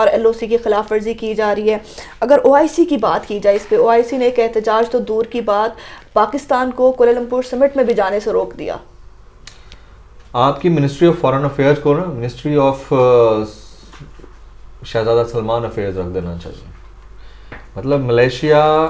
اور L O سی کی خلاف ورزی کی جا رہی ہے. اگر او آئی سی کی بات کی جائے اس پہ، او آئی سی نے ایک احتجاج تو دور کی بات، پاکستان کو کوالالمپور سمٹ میں بھی جانے سے روک دیا. آپ کی منسٹری آف فارن افیئرز کو نا منسٹری آف شہزادہ سلمان افیئرز رکھ دینا چاہیے. مطلب ملیشیا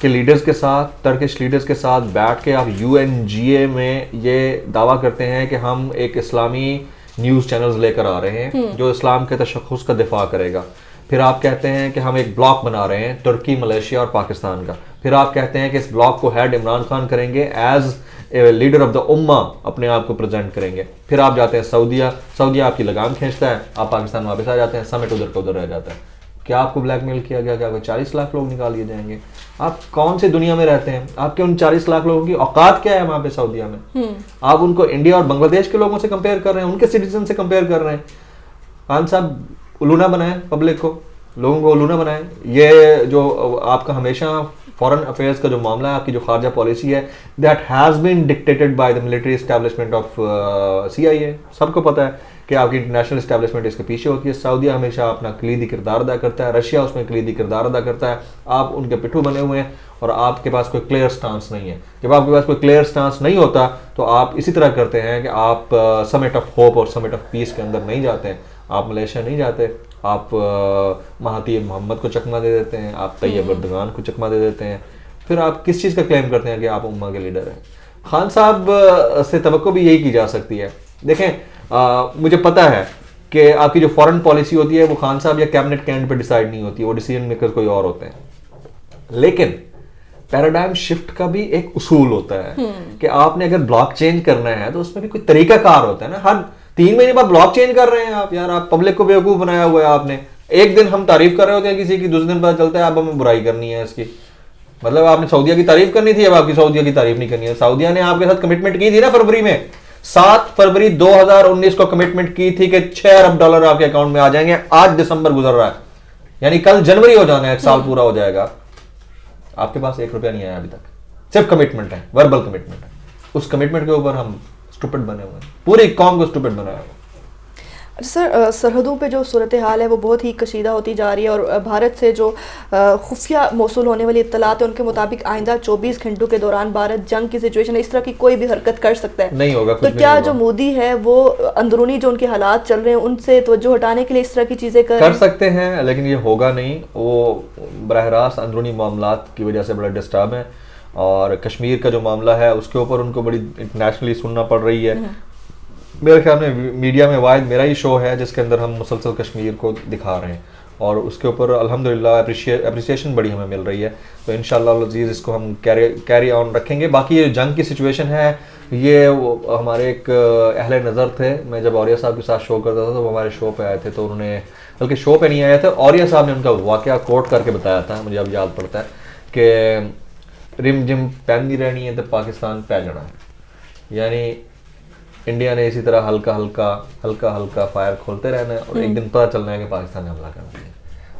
کے لیڈرز کے ساتھ، ٹرکش لیڈرز کے ساتھ بیٹھ کے آپ یو این جی اے میں یہ دعویٰ کرتے ہیں کہ ہم ایک اسلامی نیوز چینلز لے کر آ رہے ہیں جو اسلام کے تشخص کا دفاع کرے گا. پھر آپ کہتے ہیں کہ ہم ایک بلاک بنا رہے ہیں ترکی، ملیشیا اور پاکستان کا. پھر آپ کہتے ہیں کہ اس بلاک کو ہیڈ عمران خان کریں گے، ایز لیڈر آف دا امہ اپنے آپ کو پریزنٹ کریں گے. پھر آپ جاتے ہیں سعودیہ آپ کی لگام کھینچتا ہے، آپ پاکستان واپس آ جاتے ہیں، سمٹ ادھر کا ادھر رہ جاتا ہے. کیا آپ کو بلیک میل کیا گیا کہ آپ کو 40 لاکھ لوگ نکال لیے جائیں گے؟ آپ کون سی دنیا میں رہتے ہیں؟ آپ کے ان 40 لاکھ لوگوں کی اوقات کیا ہے وہاں پہ سعودیہ میں؟ آپ ان کو انڈیا اور بنگلہ دیش کے لوگوں سے کمپیئر کر رہے ہیں، ان کے سٹیزن سے کمپیئر کر رہے ہیں. خان صاحب الونا بنائیں پبلک کو، لوگوں کو الونا بنائیں. یہ جو آپ کا ہمیشہ فارن افیئرز کا جو معاملہ ہے، آپ کی جو خارجہ پالیسی ہے، that has been dictated by the military establishment of C I A. سب کو پتہ ہے کہ آپ کی انٹرنیشنل اسٹیبلشمنٹ اس کے پیچھے ہوتی ہے. سعودیہ ہمیشہ اپنا کلیدی کردار ادا کرتا ہے، رشیا اس میں کلیدی کردار ادا کرتا ہے. آپ ان کے پٹھو بنے ہوئے ہیں اور آپ کے پاس کوئی کلیئر سٹانس نہیں ہے. جب آپ کے پاس کوئی کلیئر سٹانس نہیں ہوتا تو آپ اسی طرح کرتے ہیں کہ آپ سمٹ آف ہوپ اور سمٹ آف پیس کے اندر نہیں جاتے ہیں. آپ ملیشیا نہیں جاتے، آپ مہاتی محمد کو چکمہ دے دیتے ہیں، آپ طیب اردگان کو چکمہ دے دیتے ہیں. پھر آپ کس چیز کا کلیم کرتے ہیں کہ آپ امہ کے لیڈر ہیں؟ خان صاحب سے توقع بھی یہی کی جا سکتی ہے. دیکھیں مجھے پتہ ہے کہ آپ کی جو فارن پالیسی ہوتی ہے وہ خان صاحب یا کیبنٹ کے اینڈ پہ ڈیسائیڈ نہیں ہوتی، وہ ڈیسیجن میکر کوئی اور ہوتے ہیں. لیکن پیراڈائم شفٹ کا بھی ایک اصول ہوتا ہے کہ آپ نے اگر بلاک چینج کرنا ہے تو اس میں بھی کوئی طریقہ کار ہوتا ہے نا. ہر 3 مہینے بعد بلاک چینج کر رہے ہیں آپ، یار آپ پبلک کو بیوقوف بنایا ہوا ہے آپ نے. ایک دن ہم تعریف کر رہے ہوتے ہیں کسی کی، دوسرے دن پتہ چلتا ہے آپ ہمیں برائی کرنی ہے اس کی. مطلب آپ نے سعودیہ کی تعریف کرنی تھی، اب آپ کی سعودیہ کی تعریف نہیں کرنی ہے. سعودیہ نے آپ کے ساتھ کمٹمنٹ کی تھی نا فروری میں، 7 فروری 2019 کو کمٹمنٹ کی تھی کہ $6 ارب آپ کے اکاؤنٹ میں آ جائیں گے. آج دسمبر گزر رہا ہے، یعنی کل جنوری ہو جانا ہے، 1 سال پورا ہو جائے گا. آپ کے پاس 1 روپیہ نہیں آیا ابھی تک، صرف کمٹمنٹ ہے، وربل کمٹمنٹ ہے. اس کمٹمنٹ کے اوپر ہم اسٹوپڈ بنے ہوئے ہیں، پوری قوم کو اسٹوپڈ بنایا ہوا ہے. سر سرحدوں پہ جو صورتحال ہے وہ بہت ہی کشیدہ ہوتی جا رہی ہے، اور بھارت سے جو خفیہ موصول ہونے والی اطلاعات ہیں ان کے مطابق آئندہ 24 گھنٹوں کے دوران بھارت جنگ کی سچویشن ہے، اس طرح کی کوئی بھی حرکت کر سکتا ہے. نہیں ہوگا. تو کیا جو مودی ہے وہ اندرونی جو ان کے حالات چل رہے ہیں ان سے توجہ ہٹانے کے لیے اس طرح کی چیزیں کر سکتے ہیں؟ لیکن یہ ہوگا نہیں. وہ براہ راست اندرونی معاملات کی وجہ سے بڑا ڈسٹرب ہے، اور کشمیر کا جو معاملہ ہے اس کے اوپر ان کو بڑی انٹرنیشنلی سننا پڑ رہی ہے. میرے خیال میں میڈیا میں واحد میرا ہی شو ہے جس کے اندر ہم مسلسل کشمیر کو دکھا رہے ہیں، اور اس کے اوپر الحمدللہ اپریسیشن بڑی ہمیں مل رہی ہے. تو انشاءاللہ العزیز اس کو ہم کیری آن رکھیں گے. باقی یہ جنگ کی سچویشن ہے، یہ ہمارے ایک اہل نظر تھے، میں جب اوریہ صاحب کے ساتھ شو کرتا تھا تو وہ ہمارے شو پہ آئے تھے، تو انہوں نے بلکہ شو پہ نہیں آئے تھے، اوریہ صاحب نے ان کا واقعہ کوٹ کر کے بتایا تھا، مجھے اب یاد پڑتا ہے کہ رم جم پین نہیں رہنی ہے تو پاکستان پہ جانا ہے. یعنی انڈیا نے اسی طرح ہلکا ہلکا فائر کھولتے رہنا ہے، اور ایک دن پتہ چلنا ہے کہ پاکستان نے حملہ کرنا ہے.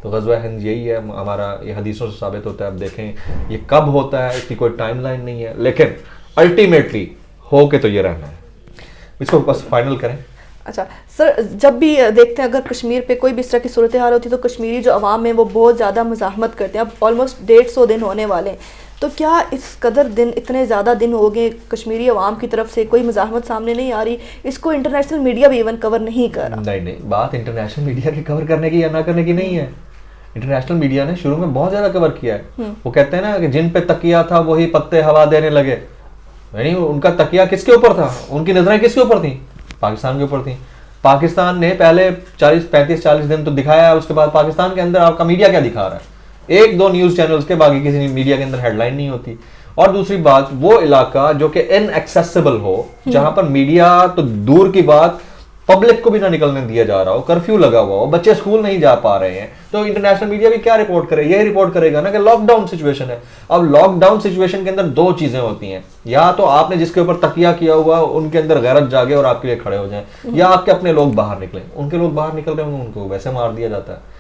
تو غزوہ ہند یہی ہے ہمارا، یہ حدیثوں سے ثابت ہوتا ہے. اب دیکھیں یہ کب ہوتا ہے، اس کی کوئی ٹائم لائن نہیں ہے، لیکن الٹیمیٹلی ہو کے تو یہ رہنا ہے. اس کو بس فائنل کریں. اچھا سر، جب بھی دیکھتے ہیں اگر کشمیر پہ کوئی بھی اس طرح کی صورتحال ہوتی ہے تو کشمیری جو عوام ہیں وہ بہت زیادہ مزاحمت کرتے ہیں. اب آلموسٹ 150 دن ہونے والے ہیں، تو کیا اس قدر دن، اتنے زیادہ دن ہو گئے، کشمیری عوام کی طرف سے کوئی مزاحمت سامنے نہیں آ رہی؟ اس کو انٹرنیشنل میڈیا بھی ایون کور نہیں کر رہا. نہیں، بات انٹرنیشنل میڈیا کے کور کرنے کی یا نہ کرنے کی نہیں ہے. انٹرنیشنل میڈیا نے شروع میں بہت زیادہ کور کیا ہے. وہ کہتے ہیں نا کہ جن پہ تکیہ تھا وہی پتے ہوا دینے لگے. یعنی ان کا تکیہ کس کے اوپر تھا؟ ان کی نظریں کس کے اوپر تھیں؟ پاکستان کے اوپر تھیں. پاکستان نے پہلے 40 دن تو دکھایا ہے، اس کے بعد پاکستان کے اندر آپ کا میڈیا کیا دکھا رہا ہے؟ 1-2 نیوز چینلز کے، باقی کسی میڈیا کے اندر ہیڈ لائن نہیں ہوتی. اور دوسری بات، وہ علاقہ جو کہ ان ایکسیسیبل ہو، جہاں پر میڈیا تو دور کی بات پبلک کو بھی نہ نکلنے دیا جا رہا ہو، کرفیو لگا ہوا ہو، بچے اسکول نہیں جا پا رہے ہیں، تو انٹرنیشنل میڈیا بھی کیا رپورٹ کرے؟ یہی رپورٹ کرے گا نا کہ لاک ڈاؤن سچویشن ہے. اب لاک ڈاؤن سچویشن کے اندر 2 چیزیں ہوتی ہیں، یا تو آپ نے جس کے اوپر تکیہ کیا ہوا ان کے اندر غیرت جاگے اور آپ کے لیے کھڑے ہو جائیں، یا آپ کے اپنے لوگ باہر نکلیں. ان کے لوگ باہر نکل رہے ہوں، ان کو ویسے مار دیا جاتا ہے،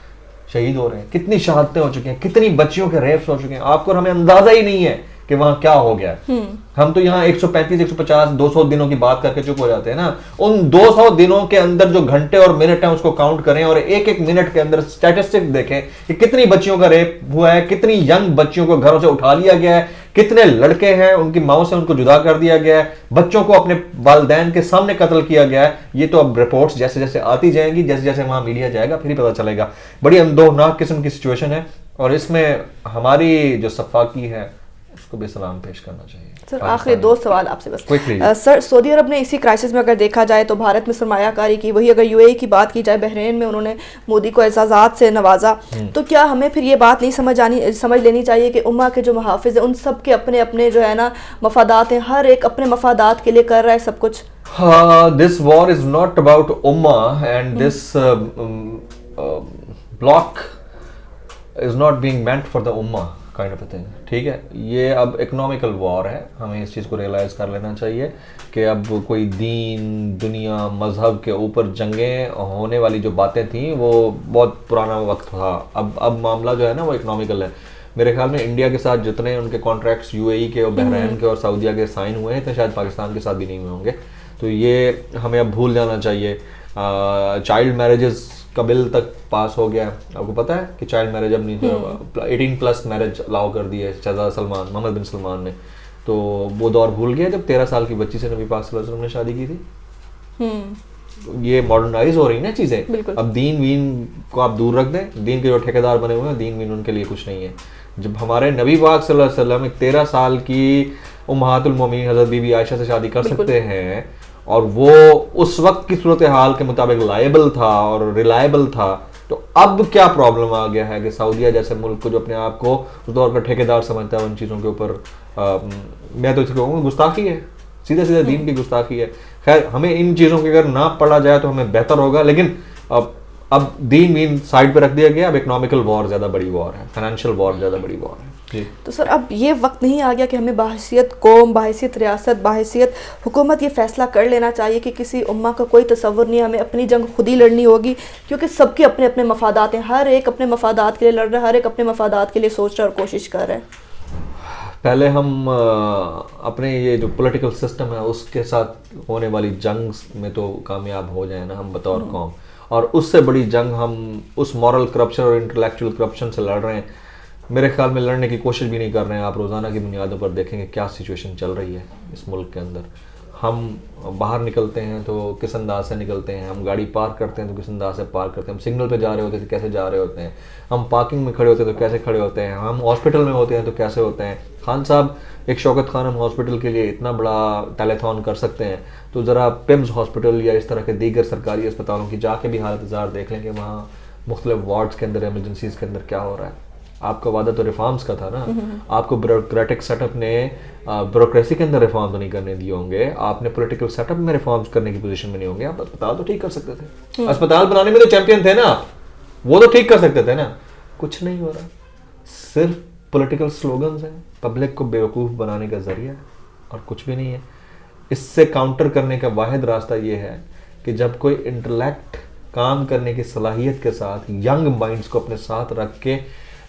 شہید ہو رہے ہیں. کتنی شہادتیں ہو چکی ہیں، کتنی بچیوں کے ریپس ہو چکے ہیں. آپ کو اور ہمیں اندازہ ہی نہیں ہے کہ وہاں کیا ہو گیا ہے. ہم تو یہاں 135 150 200 دنوں کی بات کر کے چپ ہو جاتے ہیں نا. ان 200 دنوں کے اندر جو گھنٹے اور منٹ ہیں اس کو کاؤنٹ کریں اور ایک ایک منٹ کے اندر اسٹیٹسٹک دیکھیں کہ کتنی بچیوں کا ریپ ہوا ہے, کتنی ینگ بچیوں کو گھروں سے اٹھا لیا گیا ہے, کتنے لڑکے ہیں ان کی ماؤں سے ان کو جدا کر دیا گیا ہے, بچوں کو اپنے والدین کے سامنے قتل کیا گیا ہے. یہ تو اب رپورٹس جیسے جیسے آتی جائیں گی, جیسے جیسے وہاں میڈیا جائے گا پھر ہی پتہ چلے گا. بڑی اندوہناک قسم کی سچویشن ہے اور اس میں ہماری جو صفاقی ہے اس کو بھی سلام پیش کرنا چاہیے. سر آخری 2 سوال آپ سے بس. سر سعودی عرب نے اسی کرائسس میں اگر دیکھا جائے تو بھارت میں سرمایہ کاری کی, وہی اگر یو اے ای کی بات کی جائے بحرین میں انہوں نے مودی کو اعزازات سے نوازا, تو کیا ہمیں پھر یہ بات نہیں سمجھ لینی چاہیے کہ امہ کے جو محافظ ہیں ان سب کے اپنے اپنے جو ہے نا مفادات ہیں, ہر ایک اپنے مفادات کے لیے کر رہا ہے سب کچھ. This war is not about Ummah and this block is not being meant for the Ummah kind of a thing. ٹھیک ہے, یہ اب اکنامیکل وار ہے, ہمیں اس چیز کو ریئلائز کر لینا چاہیے کہ اب کوئی دین دنیا مذہب کے اوپر جنگیں ہونے والی جو باتیں تھیں وہ بہت پرانا وقت تھا. اب معاملہ جو ہے نا وہ اکنامیکل ہے. میرے خیال میں انڈیا کے ساتھ جتنے ان کے کانٹریکٹس یو اے ای کے اور بحرین کے اور سعودیہ کے سائن ہوئے ہیں تو شاید پاکستان کے ساتھ بھی نہیں ہوئے ہوں گے. تو یہ ہمیں اب بھول جانا چاہیے. چائلڈ میرجز کا بل تک پاس ہو گیا, آپ کو پتہ ہے کہ چائلڈ میرج اب نہیں, 18+ میرج الاؤ کر دی ہے شہزادہ سلمان, محمد بن سلمان نے. تو وہ دور بھول گئے جب 13 سال کی بچی سے نبی پاک صلی اللہ علیہ وسلم نے شادی کی تھی. یہ ماڈرنائز ہو رہی نا چیزیں. اب دین وین کو آپ دور رکھ دیں, دین کے جو ٹھیکیدار بنے ہوئے ہیں دین وین ان کے لیے کچھ نہیں ہے. جب ہمارے نبی پاک صلی اللہ علیہ وسلم ایک 13 سال کی امہات المومنین حضرت بی بی عائشہ سے شادی کر سکتے ہیں اور وہ اس وقت کی صورتحال کے مطابق لائبل تھا اور ریلائبل تھا, تو اب کیا پرابلم آ گیا ہے کہ سعودیہ جیسے ملک کو جو اپنے آپ کو اس دور کا ٹھیکیدار سمجھتا ہے ان چیزوں کے اوپر, میں تو اس کو کہوں گا گستاخی ہے, سیدھے سیدھے دین کی گستاخی ہے. خیر ہمیں ان چیزوں کے اگر نہ پڑھا جائے تو ہمیں بہتر ہوگا, لیکن اب دین وین سائڈ پہ رکھ دیا گیا. اب اکنامیکل وار زیادہ بڑی وار ہے, فائنینشیل وار زیادہ بڑی وار ہے. جی تو سر اب یہ وقت نہیں آ گیا کہ ہمیں بحیثیت قوم, بحیثیت ریاست, بحیثیت حکومت یہ فیصلہ کر لینا چاہیے کہ کسی امہ کا کوئی تصور نہیں, ہمیں اپنی جنگ خود ہی لڑنی ہوگی کیونکہ سب کے اپنے اپنے مفادات ہیں, ہر ایک اپنے مفادات کے لیے لڑ رہا ہے, ہر ایک اپنے مفادات کے لیے سوچ رہا ہے اور کوشش کر رہا ہے. پہلے ہم اپنے یہ جو پولیٹیکل سسٹم ہے اس کے ساتھ ہونے والی جنگ میں تو کامیاب ہو جائیں نا ہم بطور قوم, اور اس سے بڑی جنگ ہم اس مورل کرپشن اور انٹلیکچوئل کرپشن سے لڑ رہے ہیں. میرے خیال میں لڑنے کی کوشش بھی نہیں کر رہے ہیں. آپ روزانہ کی بنیادوں پر دیکھیں گے کیا سچویشن چل رہی ہے اس ملک کے اندر. ہم باہر نکلتے ہیں تو کس انداز سے نکلتے ہیں, ہم گاڑی پارک کرتے ہیں تو کس انداز سے پارک کرتے ہیں, ہم سگنل پہ جا رہے ہوتے ہیں تو کیسے جا رہے ہوتے ہیں, ہم پارکنگ میں کھڑے ہوتے ہیں تو کیسے کھڑے ہوتے ہیں, ہم ہاسپٹل میں ہوتے ہیں تو کیسے ہوتے ہیں. خان صاحب ایک شوکت خان ہم ہاسپٹل کے لیے اتنا بڑا ٹیلیتھون کر سکتے ہیں, تو ذرا پمز ہاسپٹل یا اس طرح کے دیگر سرکاری اسپتالوں کی جا کے بھی حالت زار دیکھ لیں کہ وہاں مختلف وارڈز کے اندر ایمرجنسیز کے اندر کیا ہو رہا ہے. آپ کا وعدہ تو ریفارمز کا تھا نا, آپ کو بیوروکریٹک سیٹ اپ نے بیوروکریسی کے اندر ریفارم تو نہیں کرنے دیے ہوں گے, آپ نے پولیٹیکل سیٹ اپ میں ریفارمز کرنے کی پوزیشن میں نہیں ہوں گے. آپ اسپتال تو ٹھیک کر سکتے تھے, اسپتال بنانے میں تو چیمپئن تھے نا, وہ تو ٹھیک کر سکتے تھے نا. کچھ نہیں ہو رہا, صرف پولیٹیکل سلوگنز ہیں, پبلک کو بیوقوف بنانے کا ذریعہ اور کچھ بھی نہیں ہے. اس سے کاؤنٹر کرنے کا واحد راستہ یہ ہے کہ جب کوئی انٹلیکٹ کام کرنے کی صلاحیت کے ساتھ ینگ مائنڈز کو اپنے ساتھ رکھ کے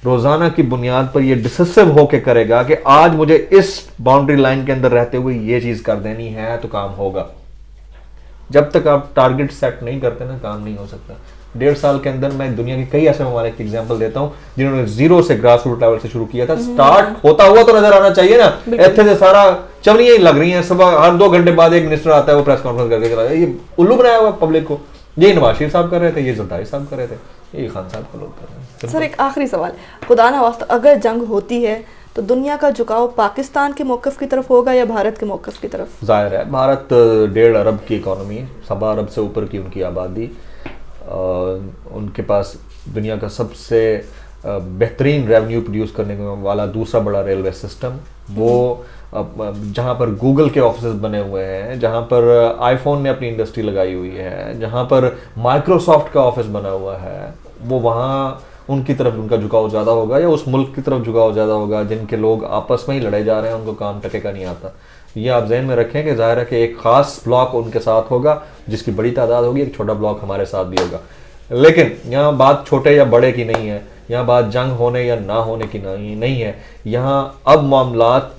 روزانہ کی بنیاد پر یہ ڈسیسو ہو کے کرے گا کہ آج مجھے اس باؤنڈری لائن کے اندر رہتے ہوئے یہ چیز کر دینی ہے تو کام ہوگا. جب تک آپ ٹارگٹ سیٹ نہیں کرتے نا کام نہیں ہو سکتا. 1.5 سال کے اندر میں دنیا کے کئی ایسے ممالک کی ایگزامپل دیتا ہوں جنہوں نے زیرو سے گراس روٹ لیول سے شروع کیا تھا. سٹارٹ ہوتا ہوا تو نظر آنا چاہیے نا, ایتھے سے سارا چونیاں ہی لگ رہی ہیں, صبح ہر 2 گھنٹے بعد ایک منسٹر آتا ہے وہ پریس کانفرنس کر کے چلا جائے. یہ الو بنایا ہوا پبلک کو, یہ نواز شریف صاحب کر رہے تھے, یہ زرداری صاحب کر رہے تھے, یہ خان صاحب کو لوگ کر رہے ہیں. سر ایک آخری سوال, خدا نہ واسطہ اگر جنگ ہوتی ہے تو دنیا کا جھکاؤ پاکستان کے موقف کی طرف ہوگا یا بھارت کے موقف کی طرف؟ ظاہر ہے بھارت 1.5 ارب کی اکانومی ہے, 1.25 ارب سے اوپر کی ان کی آبادی, ان کے پاس دنیا کا سب سے بہترین ریونیو پروڈیوس کرنے والا دوسرا بڑا ریلوے سسٹم, وہ جہاں پر گوگل کے آفیسز بنے ہوئے ہیں, جہاں پر آئی فون نے اپنی انڈسٹری لگائی ہوئی ہے, جہاں پر مائکروسافٹ کا آفس بنا ہوا ہے, وہ وہاں ان کی طرف ان کا جھکاؤ زیادہ ہوگا یا اس ملک کی طرف جھکاؤ زیادہ ہوگا جن کے لوگ آپس میں ہی لڑے جا رہے ہیں, ان کو کام ٹکے کا نہیں آتا. یہ آپ ذہن میں رکھیں کہ ظاہر ہے کہ ایک خاص بلاک ان کے ساتھ ہوگا جس کی بڑی تعداد ہوگی, ایک چھوٹا بلاک ہمارے ساتھ بھی ہوگا. لیکن یہاں بات چھوٹے یا بڑے کی نہیں ہے, یہاں بات جنگ ہونے یا نہ ہونے کی نہیں ہے. یہاں اب معاملات